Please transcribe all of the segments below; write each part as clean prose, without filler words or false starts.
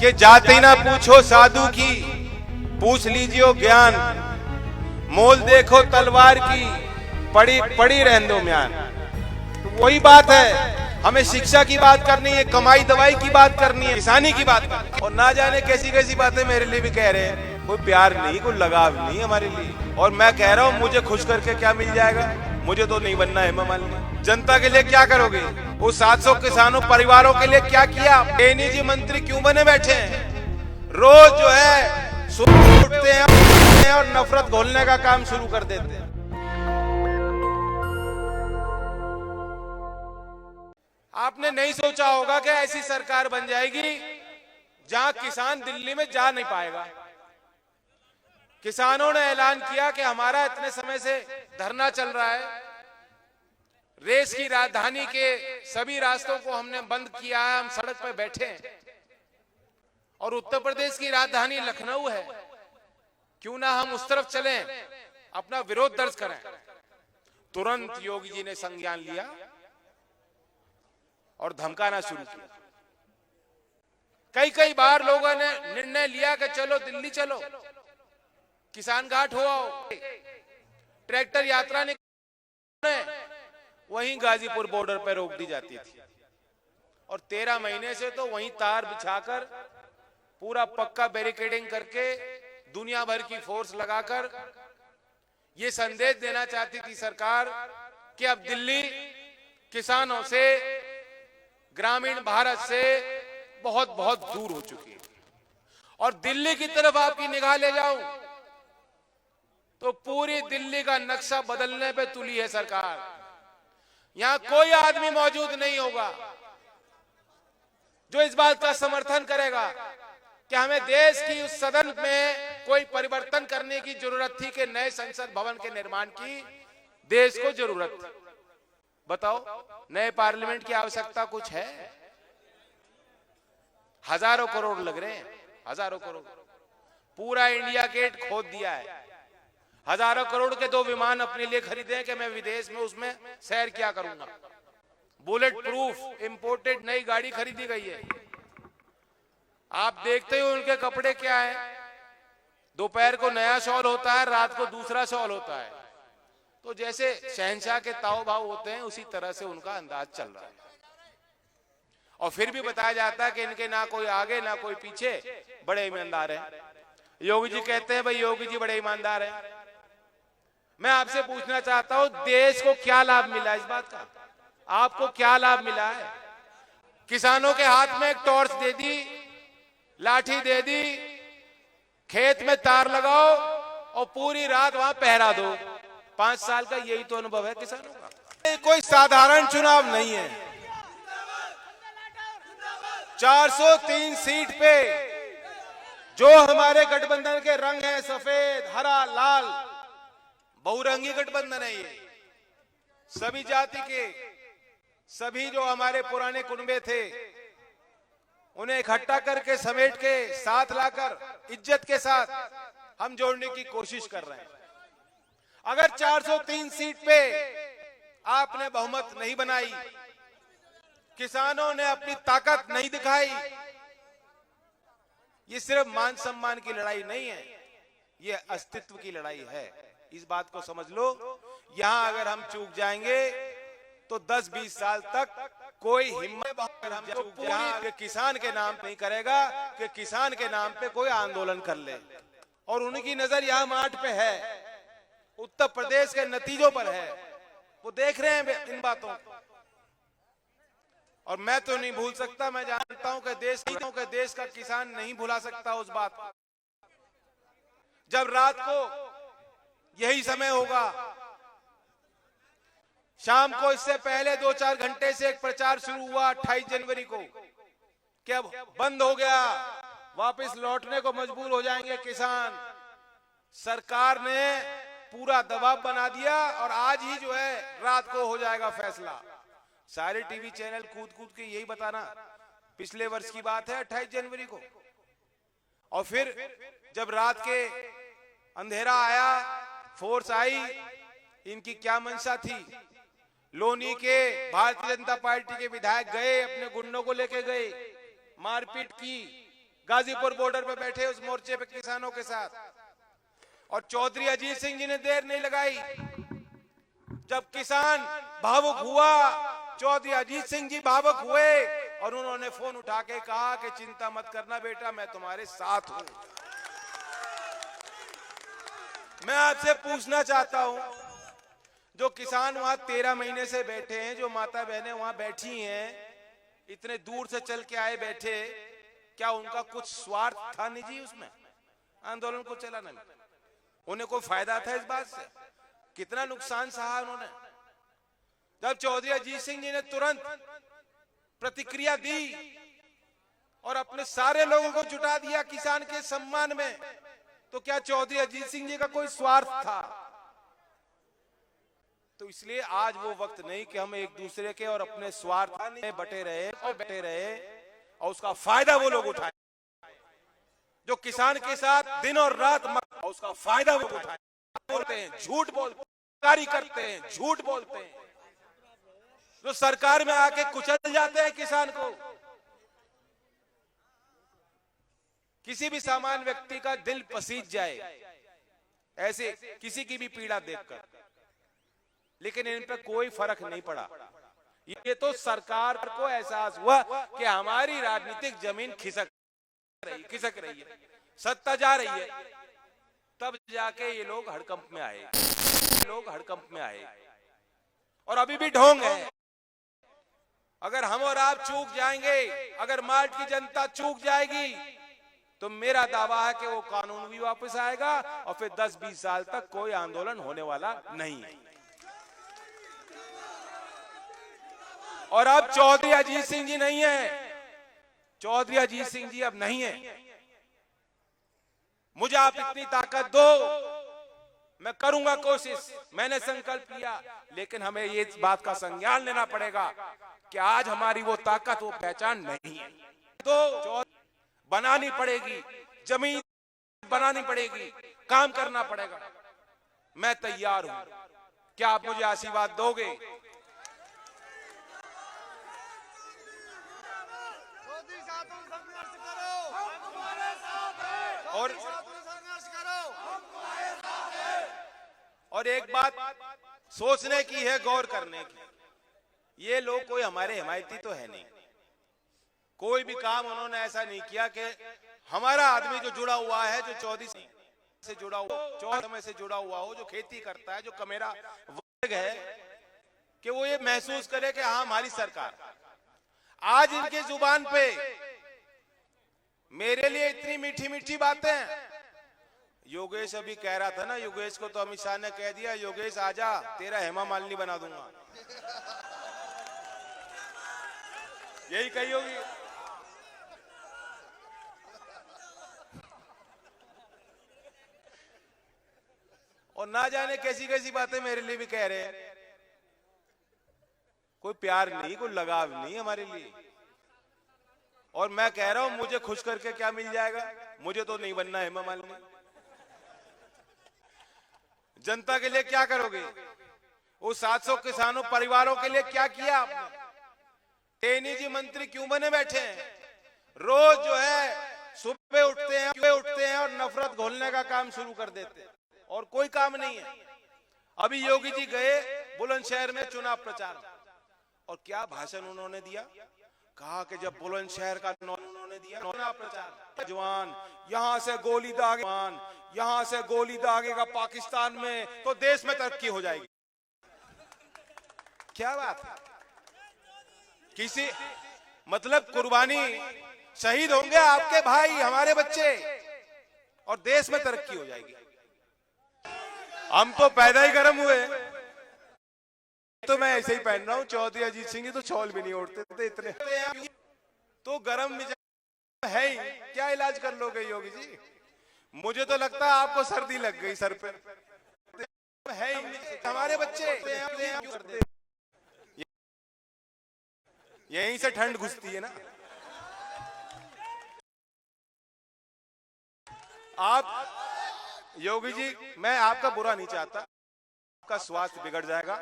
कि जाते ही ना पूछो साधु की, पूछ लीजिए ज्ञान, मोल देखो तलवार की, पड़ी पड़ी रहने दो म्यान। तो वही बात है, हमें शिक्षा की बात करनी है, कमाई दवाई की बात करनी है, किसानी की बात करनी है। और ना जाने कैसी कैसी बातें मेरे लिए भी कह रहे हैं। कोई प्यार नहीं, कोई लगाव नहीं हमारे लिए। और मैं कह रहा हूँ मुझे खुश करके क्या मिल जाएगा, मुझे तो नहीं बनना है हेमा मालिनी। जनता के लिए क्या करोगे? वो 700 किसानों परिवारों के लिए क्या किया? एनईजी मंत्री क्यों बने बैठे हैं? रोज जो है सुबह उठते हैं और नफरत घोलने का काम शुरू कर देते हैं। आपने नहीं सोचा होगा कि ऐसी सरकार बन जाएगी जहां किसान दिल्ली में जा नहीं पाएगा। किसानों ने ऐलान किया कि हमारा इतने समय से धरना चल रहा है, देश की राजधानी के सभी रास्तों को हमने बंद किया है, हम सड़क पर बैठे हैं। और उत्तर प्रदेश की राजधानी लखनऊ है, क्यों ना हम उस तरफ चलें, अपना विरोध दर्ज करें। तुरंत योगी जी ने संज्ञान लिया और धमकाना शुरू किया। कई कई बार लोगों ने निर्णय लिया कि चलो दिल्ली चलो, किसान घाट हो आओ। ट्रैक्टर यात्रा ने वहीं गाजीपुर बॉर्डर पर रोक दी जाती थी और 13 महीने से तो वहीं तार बिछाकर पूरा पक्का बैरिकेडिंग करके दुनिया भर की फोर्स लगाकर ये संदेश देना चाहती थी सरकार कि अब दिल्ली किसानों से, ग्रामीण भारत से बहुत बहुत दूर हो चुकी है। और दिल्ली की तरफ आपकी निगाह ले जाऊं तो पूरी दिल्ली का नक्शा बदलने पे तुली है सरकार। यहां कोई आदमी मौजूद नहीं होगा जो इस बात का समर्थन करेगा कि हमें देश की उस सदन में कोई परिवर्तन करने की जरूरत थी कि नए संसद भवन के निर्माण की देश को जरूरत थी। बताओ, नए पार्लियामेंट की आवश्यकता कुछ है? हजारों करोड़ लग रहे हैं, हजारों करोड़। पूरा इंडिया गेट खोद दिया है। हजारों करोड़ के 2 विमान अपने लिए खरीदे कि मैं विदेश में उसमें सैर क्या करूंगा। बुलेट प्रूफ इंपोर्टेड नई गाड़ी खरीदी गई है। आप देखते हो उनके कपड़े क्या है, दोपहर को नया शॉल होता है, रात को दूसरा शॉल होता है। तो जैसे शहंशाह के ताव भाव होते हैं उसी तरह से उनका अंदाज चल रहा है। और फिर भी बताया जाता है कि इनके ना कोई आगे ना कोई पीछे, बड़े ईमानदार हैं। योगी जी कहते हैं भाई योगी जी बड़े ईमानदार हैं। मैं आपसे पूछना चाहता हूं, देश को क्या लाभ मिला इस बात का? आपको क्या लाभ मिला है? किसानों के हाथ में एक टॉर्च दे दी, लाठी दे दी, खेत में तार लगाओ और पूरी रात वहां पहरा दो। 5 साल का यही तो अनुभव है किसानों का। कोई साधारण चुनाव नहीं है। 403 सीट पे जो हमारे गठबंधन के रंग हैं, सफेद, हरा, लाल, बहुरंगी गठबंधन है ये। सभी जाति के, सभी जो हमारे पुराने कुनबे थे उन्हें इकट्ठा करके, समेट के, साथ लाकर इज्जत के साथ हम जोड़ने की कोशिश कर रहे हैं। अगर 403 सीट पे आपने बहुमत नहीं बनाई, किसानों ने अपनी ताकत नहीं दिखाई, ये सिर्फ मान सम्मान की लड़ाई नहीं है, ये अस्तित्व की लड़ाई है। इस बात को समझ लो। यहां अगर हम चूक जाएंगे तो 10-20 साल तक कोई हिम्मत हम पूरी किसान के नाम नहीं करेगा कि किसान के नाम पे कोई आंदोलन कर ले। और उनकी नजर यहां माठ पे है, उत्तर प्रदेश के नतीजों पर है। वो देख रहे हैं इन बातों को। और मैं तो नहीं भूल सकता, मैं जानता हूं कि देश का किसान नहीं भुला सकता उस बात को। जब रात को यही समय होगा, शाम को इससे पहले 2-4 घंटे से एक प्रचार शुरू हुआ 28 जनवरी को कि अब बंद हो गया, वापस लौटने को मजबूर हो जाएंगे किसान। सरकार ने पूरा दबाव बना दिया और आज ही जो है रात को हो जाएगा फैसला। सारे टीवी चैनल कूद कूद के यही बताना। पिछले वर्ष की बात है 28 जनवरी को। और फिर जब रात के अंधेरा आया, फोर्स आई, इनकी क्या मंशा थी? लोनी के भारतीय जनता पार्टी के विधायक गए, अपने गुंडों को लेके गए, मारपीट की, गाजीपुर बॉर्डर पे बैठे उस मोर्चे पे किसानों के साथ। और चौधरी अजीत सिंह जी ने देर नहीं लगाई, जब किसान भावुक हुआ, चौधरी अजीत सिंह जी भावुक हुए और उन्होंने फोन उठा के कहा कि चिंता मत करना बेटा, मैं तुम्हारे साथ हूं। मैं आपसे पूछना चाहता हूं, जो किसान वहां 13 महीने से बैठे हैं, जो माता बहनें वहां बैठी हैं, इतने दूर से चल के आए बैठे, क्या उनका कुछ स्वार्थ था निजी उसमें आंदोलन को चलाने में? उन्हें कोई फायदा था इस बात से? कितना नुकसान सहा उन्होंने। जब चौधरी अजीत सिंह जी ने तुरंत प्रतिक्रिया दी और अपने सारे लोगों को जुटा दिया किसान के सम्मान में, तो क्या चौधरी अजीत सिंह जी का कोई स्वार्थ था? तो इसलिए आज वो वक्त नहीं कि हम एक दूसरे के और अपने स्वार्थ में बटे रहे और उसका फायदा वो लोग उठाए जो किसान के साथ दिन और रात और उसका फायदा वो उठाए। बोलते हैं, झूठ बोलते हैं, कारी करते हैं, झूठ बोलते हैं, जो सरकार में आके कुचल जाते हैं किसान को। किसी भी सामान्य व्यक्ति का दिल पसीज जाए ऐसे किसी की भी पीड़ा देखकर, लेकिन इन पर कोई फर्क नहीं पड़ा। ये तो सरकार को एहसास हुआ कि हमारी राजनीतिक जमीन खिसक रही है, सत्ता जा रही है, तब जाके ये लोग हड़कंप में आए और अभी भी ढोंग है। अगर हम और आप चूक जाएंगे, अगर मार्ट की जनता चूक जाएगी, तो मेरा दावा है कि वो कानून भी वापस आएगा और फिर 10-20 साल तक कोई आंदोलन होने वाला नहीं है। और अब चौधरी अजीत सिंह जी नहीं है, चौधरी अजीत सिंह जी अब नहीं है। मुझे आप इतनी ताकत दो, मैं करूंगा कोशिश, मैंने संकल्प लिया, लेकिन हमें ये इस बात का संज्ञान लेना पड़ेगा कि आज हमारी वो ताकत, वो पहचान नहीं है। तो बनानी पड़ेगी, जमीन बनानी पड़ेगी, काम करना पड़ेगा। मैं तैयार हूं, क्या आप मुझे आशीर्वाद दोगे? और एक बात सोचने की है, गौर करने की, ये लोग कोई हमारे हिमायती तो है नहीं। कोई भी काम उन्होंने ऐसा नहीं किया कि हमारा आदमी जो जुड़ा हुआ है, जो चौधरी से जुड़ा हुआ, चौधरी से जुड़ा हुआ हो, जो खेती करता है, जो कमेरा वर्ग है, कि वो ये महसूस करे कि हाँ हमारी सरकार। आज इनके जुबान पे मेरे लिए इतनी मीठी मीठी बातें। योगेश अभी कह रहा था ना, योगेश को तो अमित शाह ने कह दिया, योगेश आजा, तेरा हेमा मालिनी बना दूंगा। यही कही होगी। और ना जाने कैसी कैसी बातें मेरे लिए भी कह रहे हैं। कोई प्यार नहीं, कोई लगाव नहीं हमारे लिए। और मैं कह रहा हूं, मुझे खुश करके क्या मिल जाएगा? मुझे तो नहीं बनना हेमा मालिनी। जनता के लिए क्या करोगे? वो 700 किसानों परिवारों के लिए क्या किया आपने? टेनी जी मंत्री क्यों बने बैठे हैं? रोज जो है सुबह उठते हैं और नफरत घोलने का काम शुरू कर देते हैं, और कोई काम नहीं है। अभी योगी जी गए बुलंदशहर में चुनाव प्रचार, और क्या भाषण उन्होंने दिया? कहा कि जब बुलंदशहर का उन्होंने दिया चुनाव प्रचार, जवान यहां से गोली दागेगा, यहां से गोली दागेगा पाकिस्तान में, तो देश में तरक्की हो जाएगी। क्या बात है? किसी मतलब कुर्बानी, शहीद होंगे आपके भाई, हमारे बच्चे, और देश में तरक्की हो जाएगी। हम तो पैदा ही गर्म हुए, तो मैं ऐसे ही पहन रहा हूं। चौधरी अजीत सिंह जी तो छौल भी नहीं ओढ़ते थे, इतने तो गर्म मिजाज है ही। क्या इलाज कर लोगे योगी जी? मुझे तो लगता है आपको सर्दी लग गई सर पे। है ही हमारे बच्चे, यहीं से ठंड घुसती है ना। आप योगी जी, मैं आपका बुरा नहीं चाहता, आपका स्वास्थ्य बिगड़ जाएगा।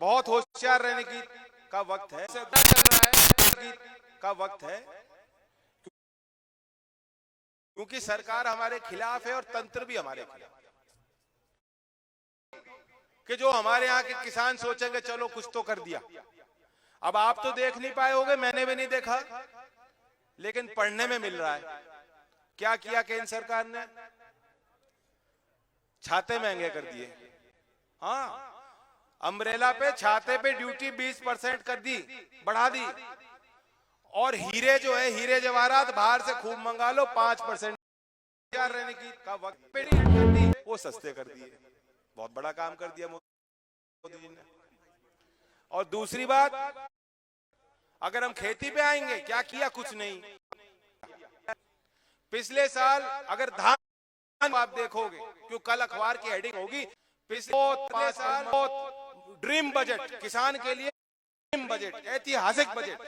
बहुत होशियार रहने की का वक्त है, का वक्त है। क्योंकि सरकार हमारे खिलाफ है और तंत्र भी हमारे खिलाफ कि जो हमारे यहाँ के किसान सोचेंगे चलो कुछ तो कर दिया। अब आप तो देख नहीं पाए होगे, मैंने भी नहीं देखा, लेकिन पढ़ने में मिल रहा है। क्या किया केंद्र सरकार ने? छाते महंगे कर दिए। हाँ, अम्ब्रेला पे छाते पे ड्यूटी 20% कर दी, बढ़ा दी। और हीरे जो है, हीरे जवाहरात बाहर से खूब मंगा लो, 5% रहने की का वक्त पे नहीं, वो सस्ते कर दिए। बहुत बड़ा काम कर दिया मोदी जी ने। और दूसरी बात, अगर हम खेती पे आएंगे, क्या किया? कुछ नहीं। पिछले साल अगर धान आप देखोगे, क्यों कल अखबार की हेडिंग होगी, पिछले साल ड्रीम बजट, किसान के लिए ड्रीम बजट, ऐतिहासिक बजट।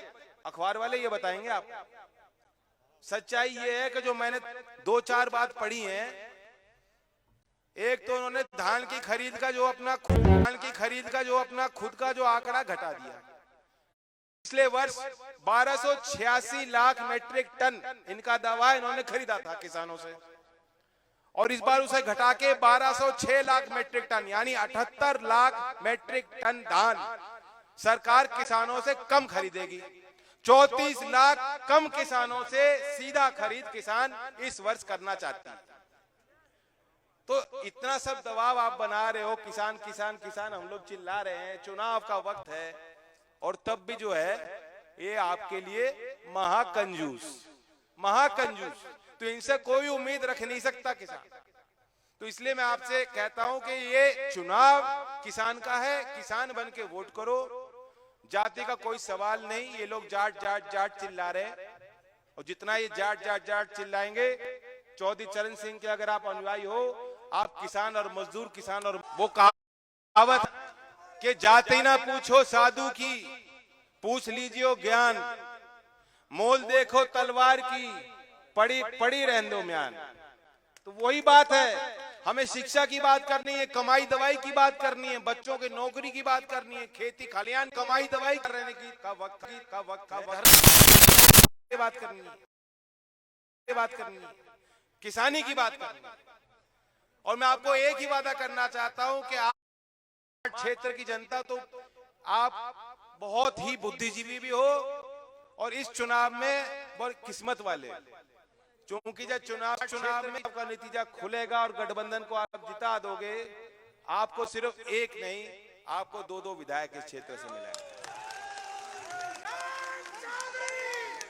अखबार वाले ये बताएंगे आप। सच्चाई ये है कि जो मैंने 2-4 बात पढ़ी है, एक तो उन्होंने धान की खरीद का जो अपना खुद का जो आंकड़ा घटा दिया। पिछले वर्ष 1286 लाख मेट्रिक टन इनका दावा इन्होंने खरीदा था किसानों से, और इस बार उसे घटा के 1206 लाख मेट्रिक टन, यानी 78 लाख मेट्रिक टन धान सरकार किसानों से कम खरीदेगी। 34 लाख कम किसानों से सीधा खरीद किसान इस वर्ष करना चाहते हैं। तो इतना सब दबाव आप बना रहे हो, किसान किसान किसान, हम लोग चिल्ला रहे हैं, चुनाव का वक्त है, और तब भी जो है ये आपके लिए महाकंजूस। तो इनसे कोई उम्मीद रख नहीं सकता किसान। तो इसलिए मैं आपसे कहता हूं कि ये चुनाव किसान का है, किसान बन के वोट करो। जाति का कोई सवाल नहीं। ये लोग जाट जाट जाट चिल्ला रहे हैं, और जितना ये जाट जाट जाट चिल्लाएंगे, चौधरी चरण सिंह के अगर आप अनुयायी हो, आप किसान और मजदूर किसान, और वो कहावत कि जाति ना पूछो साधु की, पूछ लीजिए ज्ञान, मोल देखो तलवार की, पड़ी रहने दो म्यान। तो वही बात है, हमें शिक्षा की बात करनी है, कमाई दवाई की बात करनी है, बच्चों की नौकरी की बात करनी है, खेती खलियान कमाई दवाई करने की का वक्त बात करनी है, किसानी की बात करनी है। और मैं आपको एक ही वादा करना चाहता हूं कि आप क्षेत्र की जनता, तो आप बहुत ही बुद्धिजीवी भी हो, और इस चुनाव में बहुत किस्मत वाले, क्योंकि जब चुनाव में आपका नतीजा खुलेगा और गठबंधन को आप जिता दोगे, आपको सिर्फ एक नहीं, आपको 2-2 विधायक इस क्षेत्र से मिलेंगे।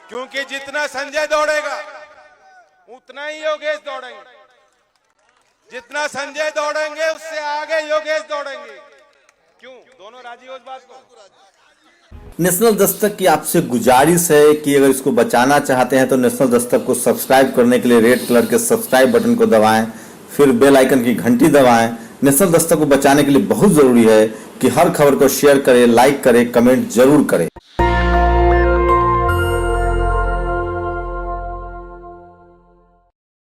क्योंकि जितना संजय दौड़ेगा उतना ही योगेश दौड़ेंगे, जितना संजय दौड़ेंगे उससे आगे योगेश दौड़ेंगे। क्यों? दोनों राजी हो इस बात को? नेशनल दस्तक की आपसे गुजारिश है कि अगर इसको बचाना चाहते हैं तो नेशनल दस्तक को सब्सक्राइब करने के लिए रेड कलर के सब्सक्राइब बटन को दबाएं, फिर बेल आइकन की घंटी दबाएं। नेशनल दस्तक को बचाने के लिए बहुत जरूरी है कि हर खबर को शेयर करें, लाइक करें, कमेंट जरूर करें।